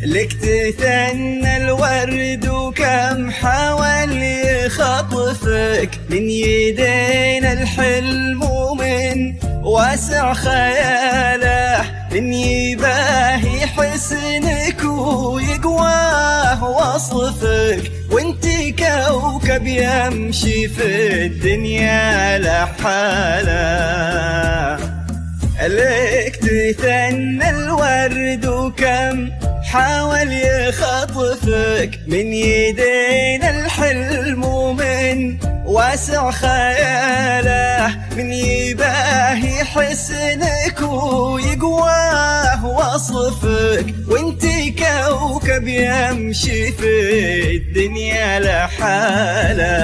لك تثنى الورد وكم حاول يخطفك من يدين الحلم ومن واسع خياله، من يباهي حسنك ويقواه وصفك، وانتي كوكب يمشي في الدنيا لحاله. لك تثنى الورد وكم حاول يخطفك من يدين الحلم ومن واسع خياله، من يباهي حسنك ويقواه وصفك، وانتي كوكب يمشي في الدنيا لحاله.